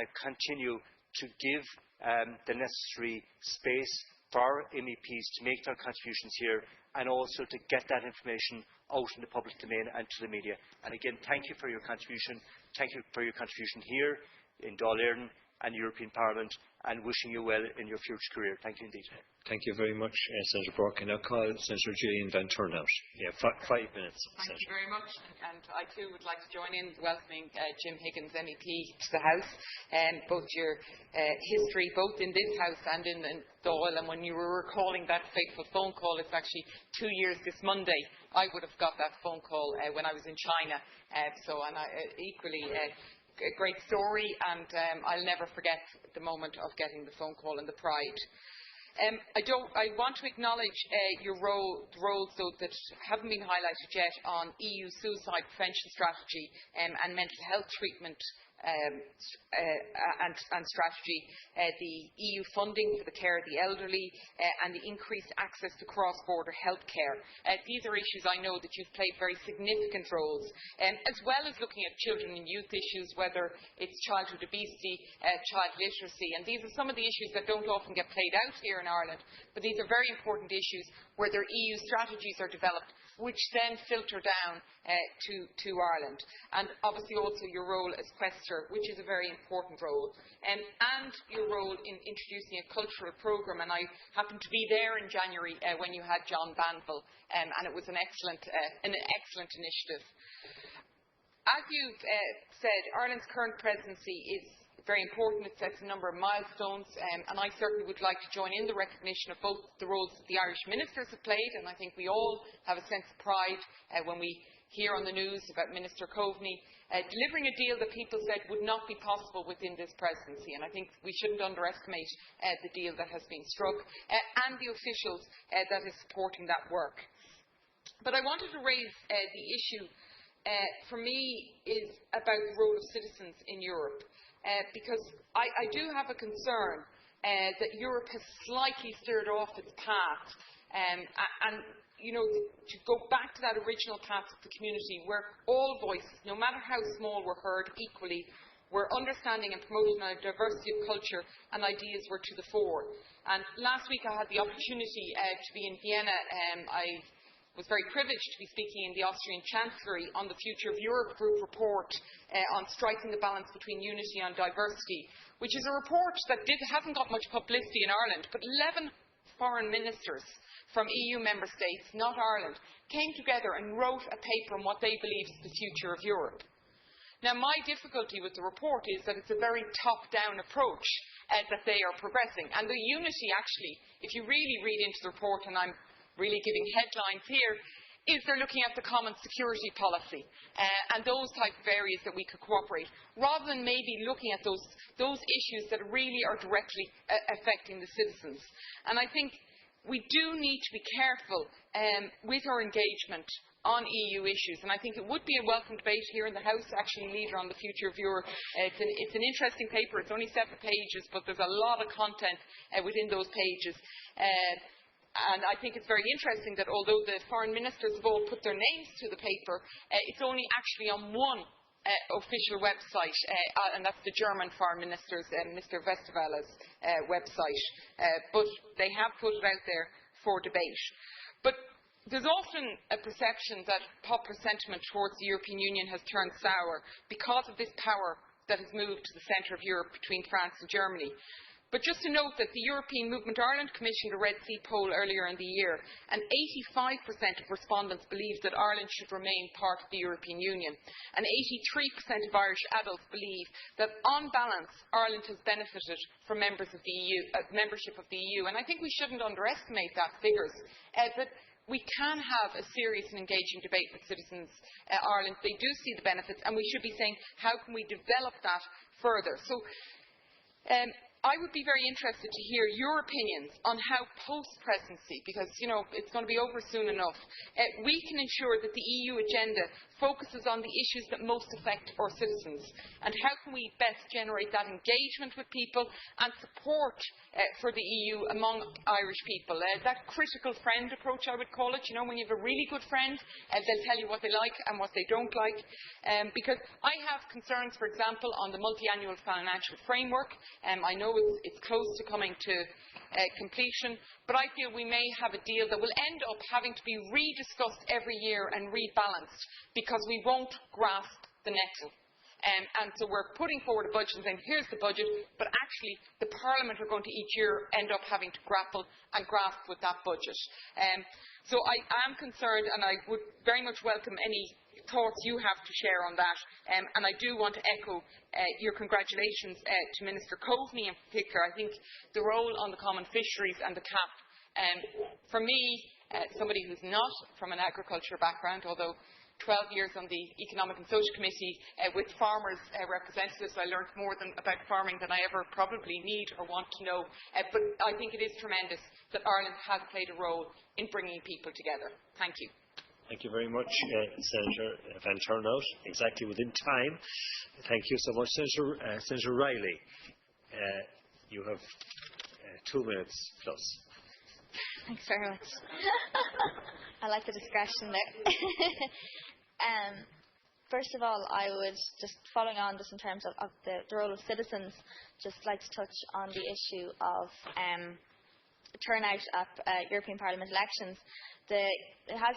and continue to give the necessary space for our MEPs to make their contributions here, and also to get that information out in the public domain and to the media. And again, thank you for your contribution. Thank you for your contribution here in Dáil Éireann and European Parliament, and wishing you well in your future career. Thank you indeed. Thank you very much, Senator Burke. And I'll call Senator Jillian van Turnhout. Yeah, 5 minutes. Thank you very much. And I too would like to join in welcoming Jim Higgins MEP to the House. Both your history, both in this House and in Dáil, and when you were recalling that fateful phone call, it's actually 2 years this Monday. I would have got that phone call when I was in China. Equally a great story, and I'll never forget the moment of getting the phone call and the pride. I want to acknowledge your roles, though, that haven't been highlighted yet on EU suicide prevention strategy and mental health treatment and strategy, the EU funding for the care of the elderly, and the increased access to cross-border health care. These are issues I know that you've played very significant roles, as well as looking at children and youth issues, whether it's childhood obesity, child literacy, and these are some of the issues that don't often get played out here in Ireland, but these are very important issues where their EU strategies are developed, which then filter down to Ireland. And obviously also your role as Quaestor, which is a very important role, and your role in introducing a cultural programme. And I happened to be there in January when you had John Banville, and it was an excellent initiative. As you've said, Ireland's current presidency is very important. It sets a number of milestones, and I certainly would like to join in the recognition of both the roles that the Irish ministers have played, and I think we all have a sense of pride when we hear on the news about Minister Coveney delivering a deal that people said would not be possible within this presidency, and I think we shouldn't underestimate the deal that has been struck and the officials that is supporting that work. But I wanted to raise the issue, for me, is about the role of citizens in Europe. Because I do have a concern that Europe has slightly steered off its path, and to go back to that original path of the community where all voices, no matter how small, were heard equally, where understanding and promoting a diversity of culture and ideas were to the fore. And last week I had the opportunity to be in Vienna. I was very privileged to be speaking in the Austrian Chancellery on the Future of Europe Group report on striking the balance between unity and diversity, which is a report that hasn't got much publicity in Ireland, but 11 foreign ministers from EU member states, not Ireland, came together and wrote a paper on what they believe is the future of Europe. Now, my difficulty with the report is that it's a very top-down approach that they are progressing. And the unity, actually, if you really read into the report, and I'm really giving headlines here, is they're looking at the common security policy and those type of areas that we could cooperate, rather than maybe looking at those issues that really are directly affecting the citizens. And I think we do need to be careful with our engagement on EU issues, and I think it would be a welcome debate here in the House, actually, Leader, on the future of Europe. It's an interesting paper. It's only 7 pages, but there's a lot of content within those pages. And I think it's very interesting that although the foreign ministers have all put their names to the paper, it's only actually on one official website, and that's the German foreign minister's, Mr. Westerwelle's website. But they have put it out there for debate. But there's often a perception that popular sentiment towards the European Union has turned sour because of this power that has moved to the centre of Europe between France and Germany. But just to note that the European Movement Ireland commissioned a Red Sea poll earlier in the year, and 85% of respondents believed that Ireland should remain part of the European Union, and 83% of Irish adults believe that, on balance, Ireland has benefited from membership of the EU. And I think we shouldn't underestimate that figures. That we can have a serious and engaging debate with citizens in Ireland. They do see the benefits, and we should be saying, how can we develop that further? So, I would be very interested to hear your opinions on how post-presidency, because it's going to be over soon enough, we can ensure that the EU agenda focuses on the issues that most affect our citizens, and how can we best generate that engagement with people and support for the EU among Irish people. That critical friend approach, I would call it. When you have a really good friend, they'll tell you what they like and what they don't like. Because I have concerns, for example, on the multi-annual financial framework. I know it's close to coming to completion, but I feel we may have a deal that will end up having to be rediscussed every year and rebalanced because we won't grasp the nettle. And so we're putting forward a budget and saying, here's the budget, but actually the Parliament are going to each year end up having to grapple and grasp with that budget. So I am concerned, and I would very much welcome any thoughts you have to share on that. And I do want to echo your congratulations to Minister Coveney in particular. I think the role on the common fisheries and the CAP, for me, somebody who's not from an agriculture background, although 12 years on the Economic and Social Committee with farmers' representatives, I learned more about farming than I ever probably need or want to know. But I think it is tremendous that Ireland has played a role in bringing people together. Thank you. Thank you very much, Senator Van Turnhout. Exactly within time. Thank you so much, Senator Riley. You have 2 minutes plus. Thanks very much. I like the discretion there. First of all, I would just following on just in terms of the role of citizens, just like to touch on the issue of turnout at European Parliament elections. There has